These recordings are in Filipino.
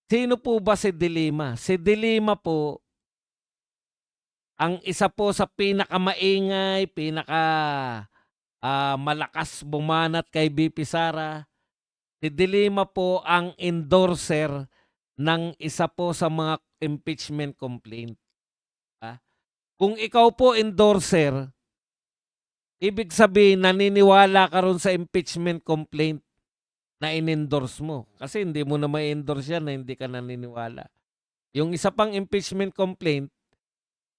Sino po ba si De Lima? Si De Lima po, ang isa po sa pinakamaingay, malakas bumanat kay VP Sara. Si De Lima po ang endorser ng isa po sa mga impeachment complaint. Ah, kung ikaw po endorser, ibig sabihin naniniwala ka ron sa impeachment complaint na in-endorse mo. Kasi hindi mo na ma-endorse yan na hindi ka naniniwala. Yung isa pang impeachment complaint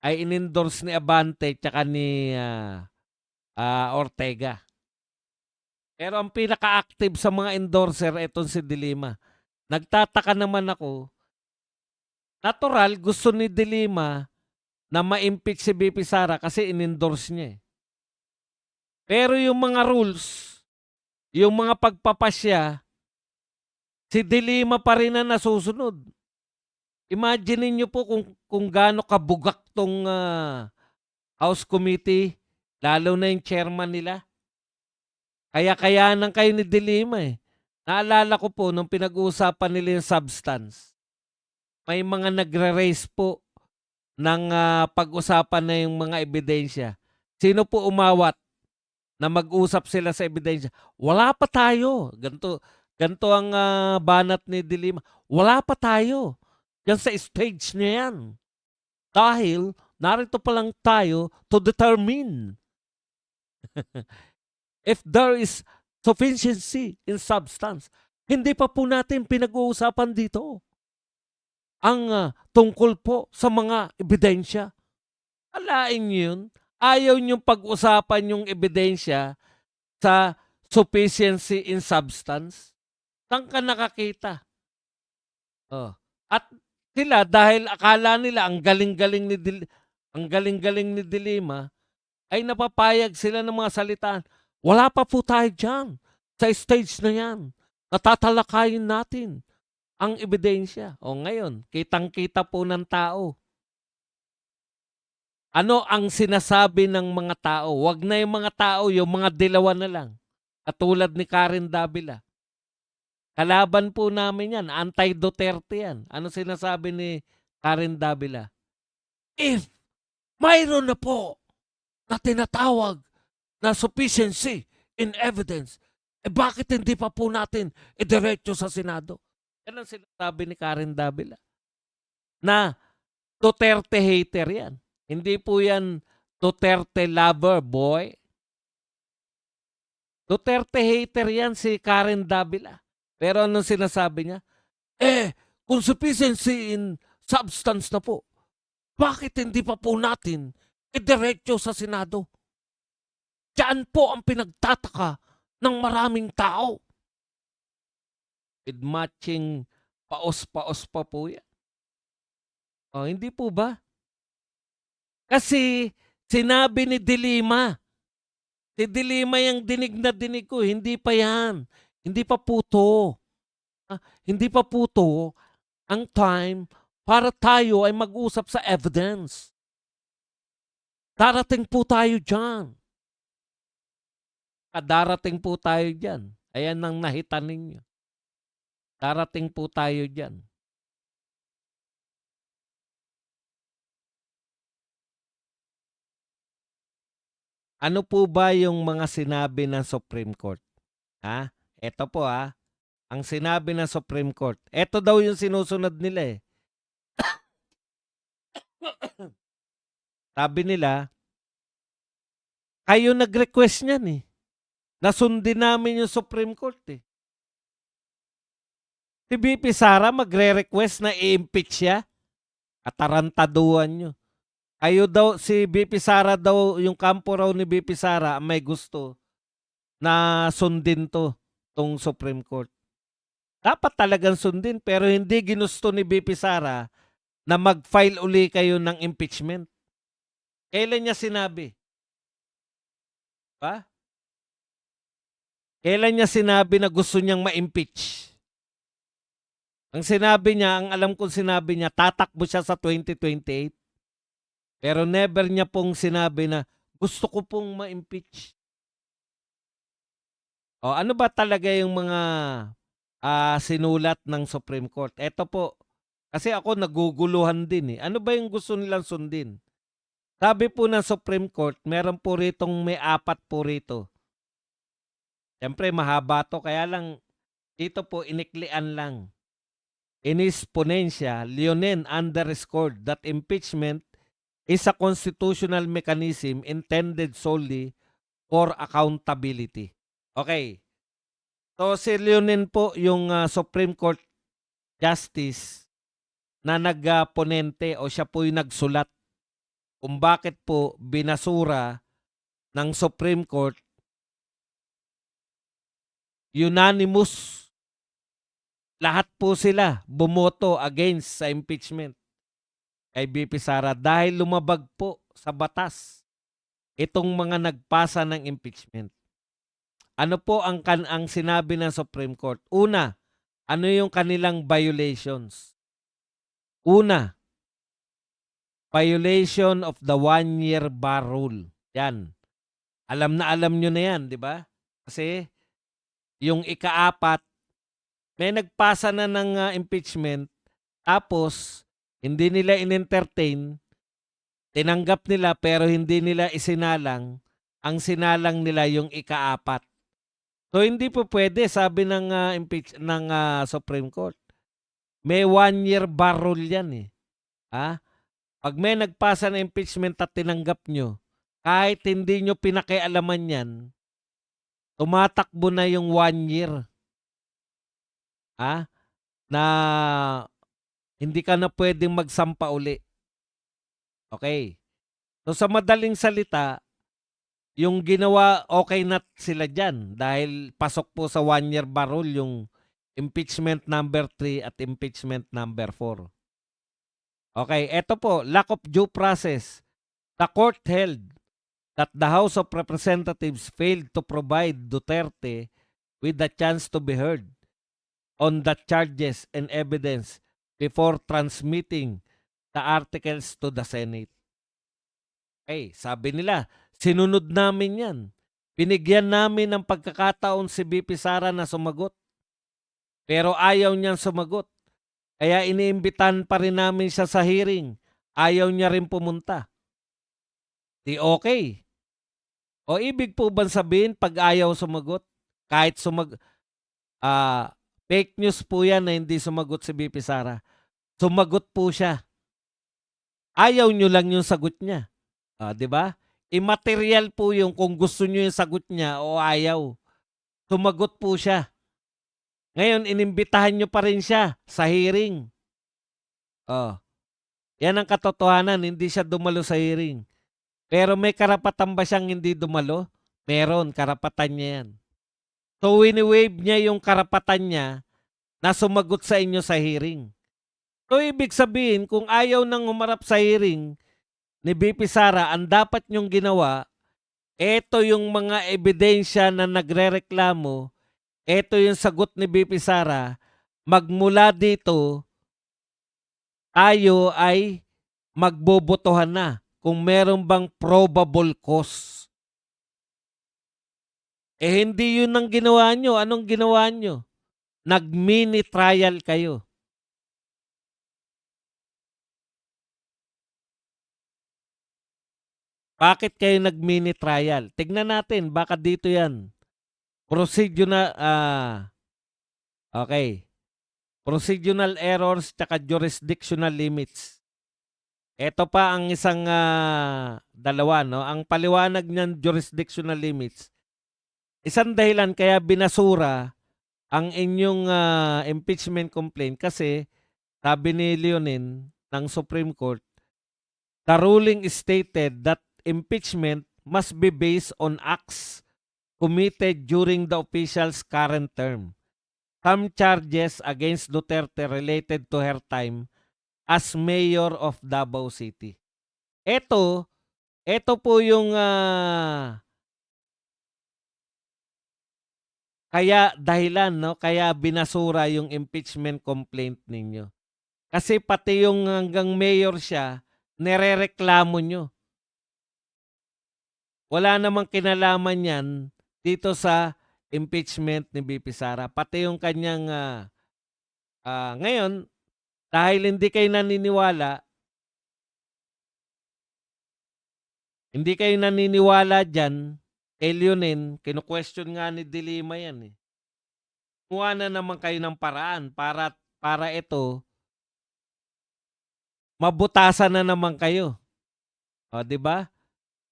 ay in-endorse ni Abante tsaka ni Ortega. Pero ang pinaka-active sa mga endorser itong si De Lima. Nagtataka naman ako, natural gusto ni De Lima na ma-impeach si VP Sara kasi in-endorse niya eh. Pero yung mga rules, yung mga pagpapasya, si De Lima pa rin na nasusunod. Imagine niyo po kung gaano kabugak tong House Committee, lalo na yung chairman nila. Kaya-kayanan kayo ni De Lima eh. Naalala ko po nung pinag-uusapan nila yung substance, may mga nagre-raise po ng pag-usapan na yung mga ebidensya. Sino po umawat na mag-usap sila sa ebidensya? Wala pa tayo. Ganto ang banat ni De Lima. Wala pa tayo. Yan sa stage niya yan. Dahil narito pa lang tayo to determine if there is sufficiency in substance. Hindi pa po natin pinag-uusapan dito ang tungkol po sa mga ebidensya. Alain yun, ayaw niyong pag-usapan yung ebidensya sa sufficiency in substance. Saan ka nakakita? Oh. At sila dahil akala nila ang galing-galing ni De Lima, ay napapayag sila ng mga salitaan. Wala pa po tayo dyan sa stage na yan. Natatalakayin natin ang ebidensya. O ngayon, kitang-kita po ng tao. Ano ang sinasabi ng mga tao? Wag na yung mga tao, yung mga dilawan na lang. Katulad ni Karen Davila. Kalaban po namin yan. Anti-Duterte yan. Ano sinasabi ni Karen Davila? If mayroon na po na tinatawag na sufficiency in evidence, bakit hindi pa po natin idiretso sa Senado? Yan ang sinasabi ni Karen Davila. Na Duterte hater yan. Hindi po yan Duterte lover, boy. Duterte hater yan si Karen Davila. Pero anong sinasabi niya? Kung sufficiency in substance na po, bakit hindi pa po natin idiretso sa Senado? Diyan po ang pinagtataka ng maraming tao. With matching paos-paos pa po yan. O, hindi po ba? Kasi sinabi ni De Lima, si De Lima yung dinig na dinig ko, hindi pa yan. Hindi pa po to. Hindi pa po to ang time para tayo ay mag-usap sa evidence. Darating po tayo dyan. Darating po tayo dyan. Ayan ang nahita ninyo. Darating po tayo dyan. Ano po ba yung mga sinabi ng Supreme Court? Ha? Ito po ang sinabi ng Supreme Court. Ito daw yung sinusunod nila eh. Sabi nila, kayo nag-request niyan eh. Nasundin namin yung Supreme Court eh. Si VP Sara magre-request na i-impeach siya. Atarantaduhan nyo. Kayo daw, si VP Sara daw, yung kampo raw ni VP Sara may gusto na sundin tong Supreme Court. Dapat talagang sundin pero hindi ginusto ni VP Sara na mag-file uli kayo ng impeachment. Kailan niya sinabi? Ba? Kailan niya sinabi na gusto niyang ma-impeach? Ang sinabi niya, ang alam kong sinabi niya, tatakbo siya sa 2028. Pero never niya pong sinabi na gusto ko pong ma-impeach. O ano ba talaga yung mga sinulat ng Supreme Court. Eto po, kasi ako naguguluhan din, eh. Ano ba yung gusto nilang sundin? Sabi po ng Supreme Court, meron po ritong may 4 po rito. Siyempre mahaba 'to, kaya lang dito po iniklian lang. In his ponencia, Leonen underscored that impeachment is a constitutional mechanism intended solely for accountability. Okay. So si Leonen po yung Supreme Court Justice na nagponente o siya po yung nagsulat kung bakit po binasura ng Supreme Court unanimous. Lahat po sila bumoto against sa impeachment kay BP Sara dahil lumabag po sa batas itong mga nagpasa ng impeachment. Ano po ang sinabi ng Supreme Court? Una, ano yung kanilang violations? Una, violation of the 1-year bar rule. Yan. Alam na alam nyo na yan, di ba? Kasi yung ika-4, may nagpasa na ng impeachment, tapos hindi nila in-entertain, tinanggap nila pero hindi nila isinalang, ang sinalang nila yung ika-4. So hindi po pwede, sabi ng Supreme Court. May 1-year bar rule yan, eh. Pag may nagpasa ng impeachment at tinanggap nyo, kahit hindi nyo pinakialaman yan, tumatakbo na yung 1 year. Na hindi ka na pwedeng magsampa uli. Okay. So sa madaling salita, yung ginawa, okay na sila dyan dahil pasok po sa 1-year bar rule yung impeachment number 3 at impeachment number 4. Okay, eto po, lack of due process. The court held that the House of Representatives failed to provide Duterte with the chance to be heard on the charges and evidence before transmitting the articles to the Senate. Okay, sabi nila, sinunod namin yan. Binigyan namin ng pagkakataon si BP Sara na sumagot. Pero ayaw niyang sumagot. Kaya iniimbitan pa rin namin siya sa hearing. Ayaw niya rin pumunta. Di okay. O ibig po bang sabihin pag ayaw sumagot, kahit fake news po yan na hindi sumagot si BP Sara. Sumagot po siya. Ayaw nyo lang yung sagot niya. Di ba? Immaterial po yung kung gusto nyo yung sagot niya o ayaw. Sumagot po siya. Ngayon, inimbitahan nyo pa rin siya sa hearing. Yan ang katotohanan, hindi siya dumalo sa hearing. Pero may karapatan ba siyang hindi dumalo? Meron, karapatan niya yan. So, wini-waive niya yung karapatan niya na sumagot sa inyo sa hearing. So, ibig sabihin, kung ayaw nang humarap sa hearing ni BP Sara, ang dapat nyong ginawa, eto yung mga ebidensya na nagrereklamo, eto yung sagot ni BP Sara, magmula dito, tayo ay magbobotohan na kung meron bang probable cause. Hindi yun ang ginawa nyo. Anong ginawa nyo? Nag-mini trial kayo. Bakit kayo nag-mini trial? Tignan natin, baka dito yan. Procedural, okay. Procedural errors tsaka jurisdictional limits. Ito pa ang isang dalawa, no? Ang paliwanag niyan jurisdictional limits. Isang dahilan kaya binasura ang inyong impeachment complaint kasi sabi ni Leonen ng Supreme Court, the ruling stated that impeachment must be based on acts committed during the official's current term. Some charges against Duterte related to her time as mayor of Davao City. Ito po yung kaya dahilan, no? Kaya binasura yung impeachment complaint ninyo. Kasi pati yung hanggang mayor siya, nerereklamo nyo. Wala namang kinalaman yan dito sa impeachment ni VP Sara, pati yung kanyang, ngayon dahil hindi kayo naniniwala diyan kay Leonen, kinu-question nga ni De Lima 'yan, eh. Gumawa na naman kayo ng paraan para ito mabutasan na naman kayo, oh, 'di ba?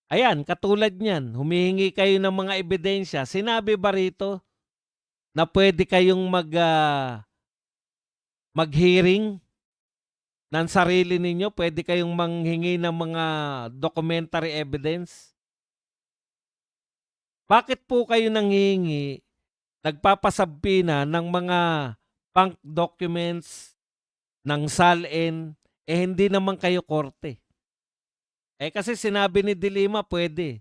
Ayan, katulad niyan, humihingi kayo ng mga ebidensya. Sinabi ba rito na puwede kayong mag-hearing ng sarili ninyo? Puwede kayong manghingi ng mga documentary evidence? Bakit po kayo nanghihingi, nagpapasabina ng mga bank documents, ng SALN, hindi naman kayo korte? Kasi sinabi ni De Lima puwede.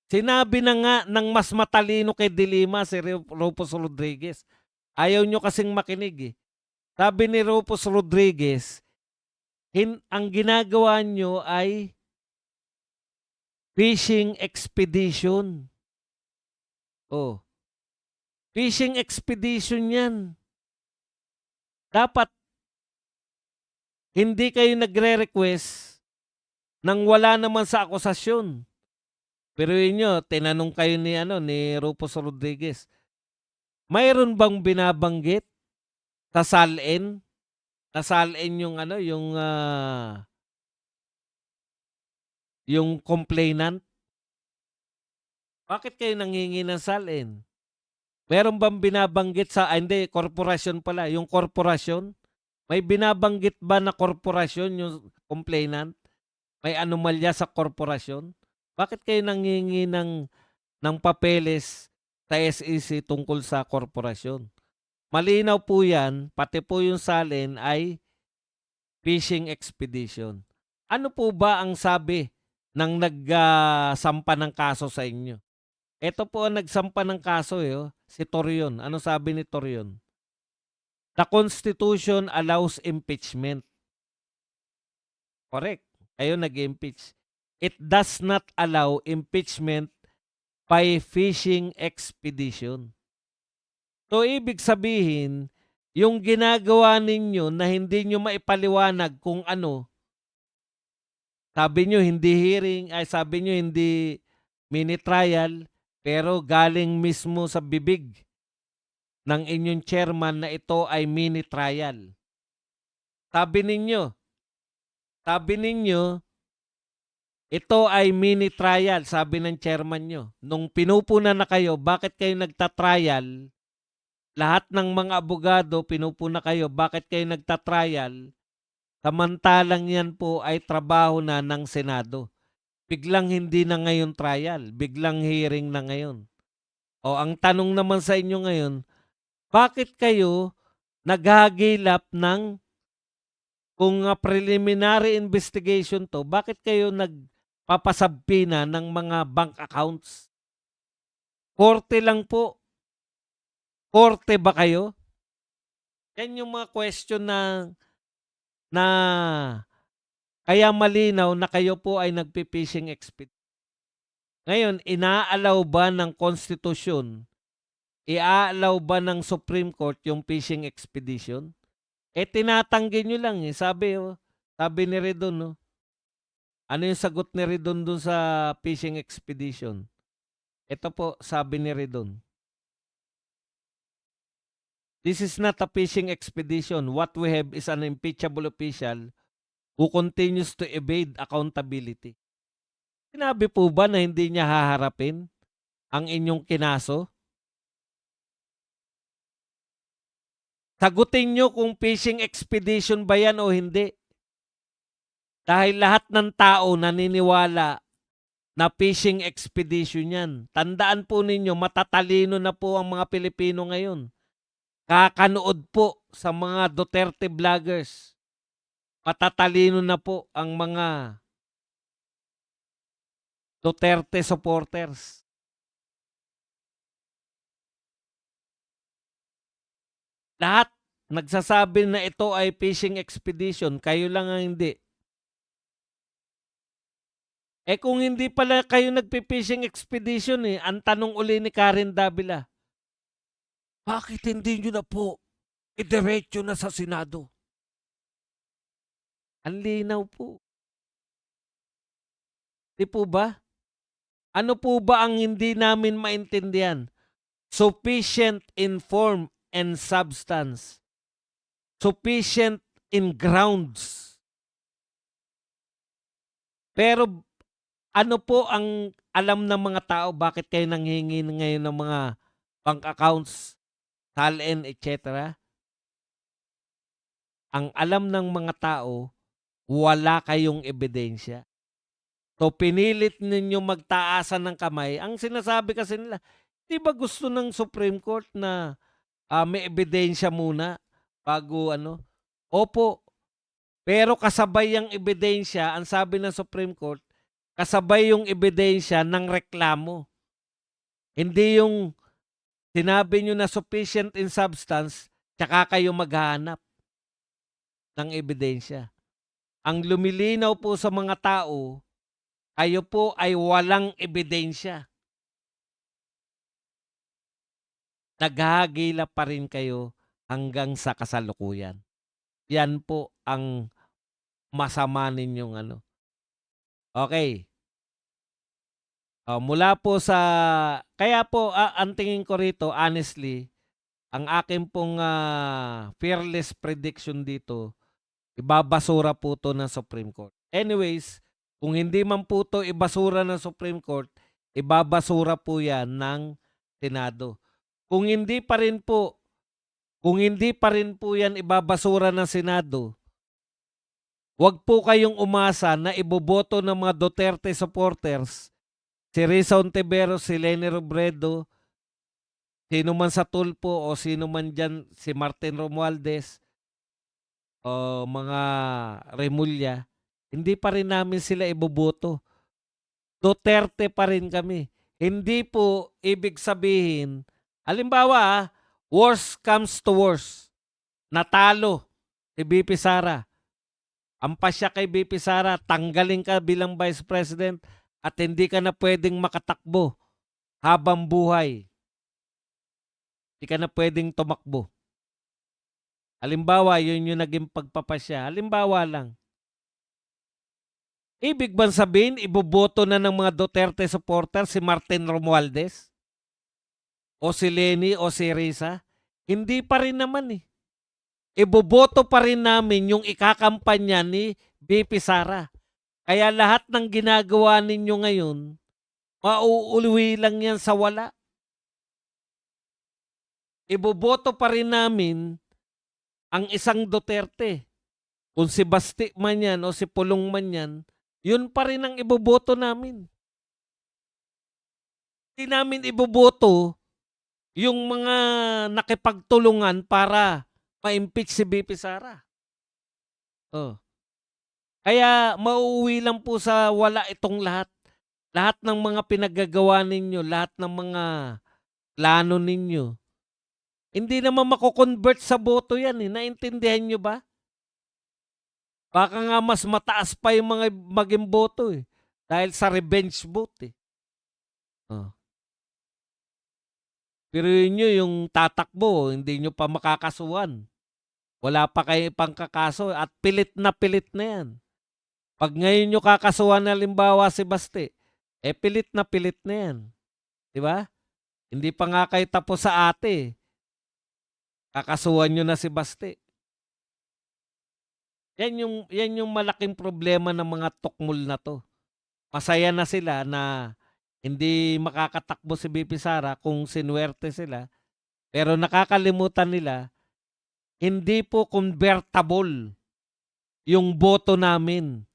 Sinabi na nga ng mas matalino kay De Lima si Rufus Rodriguez. Ayaw nyo kasing makinig, eh. Sabi ni Rufus Rodriguez, ang ginagawa nyo ay fishing expedition. Oh, fishing expedition 'yan. Dapat hindi kayo nagre-request nang wala naman sa akusasyon. Biruin niyo, tinanong kayo ni Rufus Rodriguez, mayroon bang binabanggit sa SALN? Sa SALN yung complainant? Bakit kayo nanghingi ng SALN? Meron bang binabanggit hindi, korporasyon pala, yung korporasyon? May binabanggit ba na korporasyon yung complainant? May anomalya sa korporasyon? Bakit kayo nanghingi ng papeles sa SEC tungkol sa korporasyon? Malinaw po yan, pati po yung SALN ay fishing expedition. Ano po ba ang sabi ng nagsampa ng kaso sa inyo? Ito po ang nagsampa ng kaso, si Torion. Ano sabi ni Torion? The Constitution allows impeachment. Correct. Kayo nag-impeach. It does not allow impeachment by fishing expedition. So, ibig sabihin, yung ginagawa ninyo na hindi nyo maipaliwanag kung ano, sabi nyo hindi hearing, sabi nyo hindi mini trial, pero galing mismo sa bibig ng inyong chairman na ito ay mini trial. Sabi ninyo, ito ay mini trial, sabi ng chairman nyo. Nung pinupuna na kayo, bakit kayo nagtatrial? Lahat ng mga abogado, pinupuna kayo, bakit kayo nagtatrial? Samantalang yan po ay trabaho na ng Senado. Biglang hindi na ngayon trial, biglang hearing na ngayon. O ang tanong naman sa inyo ngayon, bakit kayo naghahagilap ng kung preliminary investigation to, bakit kayo nagpapasabpina ng mga bank accounts? Korte lang po. Korte ba kayo? Yan yung mga question na kaya malinaw na kayo po ay nagpi-fishing expedition. Ngayon, inaalaw ba ng konstitusyon, iaalaw ba ng Supreme Court yung fishing expedition? Tinatanggi nyo lang, eh. Sabi ni Redon, no? Ano yung sagot ni Redon dun sa fishing expedition? Ito po, sabi ni Redon. This is not a fishing expedition. What we have is an impeachable official who continues to evade accountability. Sinabi po ba na hindi niya haharapin ang inyong kinaso? Sagutin nyo kung fishing expedition ba yan o hindi. Dahil lahat ng tao naniniwala na fishing expedition yan. Tandaan po ninyo, matatalino na po ang mga Pilipino ngayon. Kakanood po sa mga Duterte vloggers. Matatalino na po ang mga Duterte supporters. Lahat nagsasabi na ito ay fishing expedition. Kayo lang ang hindi. Kung hindi pala kayo nagpi-fishing expedition, ang tanong uli ni Karen Davila, Bakit hindi nyo na po idiretso na sa Senado? Ang linaw po. Di po ba? Ano po ba ang hindi namin maintindihan? Sufficient in form and substance. Sufficient in grounds. Pero ano po ang alam ng mga tao? Bakit kayo nanghihingi ngayon ng mga bank accounts, SALN, etc.? Ang alam ng mga tao, wala kayong ebidensya. So pinilit ninyo magtaasan ng kamay. Ang sinasabi kasi nila, di ba gusto ng Supreme Court na may ebidensya muna bago ano? Opo, pero kasabay ang ebidensya, ang sabi ng Supreme Court, kasabay yung ebidensya ng reklamo. Hindi yung sinabi nyo na sufficient in substance, tsaka kayo maghahanap ng ebidensya. Ang lumilinaw po sa mga tao, kayo po ay walang ebidensya. Naghahagila pa rin kayo hanggang sa kasalukuyan. Yan po ang masama ninyong ano. Okay. Mula po sa, kaya po ang tingin ko rito, honestly, ang akin pong fearless prediction dito, ibabasura po to ng Supreme Court. Anyways, kung hindi man po to ibasura ng Supreme Court, ibabasura po yan ng Senado. Kung hindi pa rin po yan ibabasura ng Senado, wag po kayong umasa na iboboto ng mga Duterte supporters, si Risa Ontiveros, si Leni Robredo, sino man sa Tulfo o sino man dyan, si Martin Romualdez o mga Remulla, hindi pa rin namin sila iboboto. Duterte pa rin kami. Hindi po ibig sabihin, halimbawa, worst comes to worst, natalo si BP Sara. Ang pasya kay BP Sara, tanggalin ka bilang Vice President at hindi ka na pwedeng makatakbo habang buhay. Hindi ka na pwedeng tumakbo. Halimbawa, yun yung naging pagpapasya. Halimbawa lang. Ibig bang sabihin, iboboto na ng mga Duterte supporters si Martin Romualdez? O si Leni o si Risa? Hindi pa rin naman eh. Iboboto pa rin namin yung ikakampanya ni BP Sara. Kaya lahat ng ginagawa ninyo ngayon, mauuwi lang yan sa wala. Iboboto pa rin namin ang isang Duterte. Kung si Basti man yan o si Pulong man yan, yun pa rin ang iboboto namin. Hindi namin iboboto yung mga nakipagtulungan para ma-impeach si BP Sara. Kaya mauuwi lang po sa wala itong lahat. Lahat ng mga pinagagawa ninyo, lahat ng mga plano ninyo. Hindi naman mako-convert sa boto yan eh. Naintindihan nyo ba? Baka nga mas mataas pa yung mga maging boto eh. Dahil sa revenge vote eh. Pero yun nyo yung tatakbo, hindi nyo pa makakasuhan. Wala pa kayo pang kakaso at pilit na yan. Pag ngayon nyo kakasuhan na halimbawa si Basti, pilit na yan. Di ba? Hindi pa nga kayo tapos sa ate. Kakasuhan nyo na si Basti. Yan yung malaking problema ng mga tukmol na to. Masaya na sila na hindi makakatakbo si BP Sara kung sinuwerte sila. Pero nakakalimutan nila, hindi po convertible yung boto namin.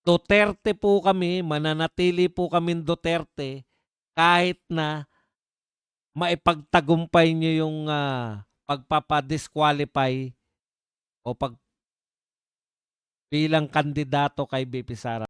Duterte po kami, mananatili po kami Duterte kahit na maipagtagumpay nyo yung pagpapadisqualify o bilang kandidato kay BP Sara.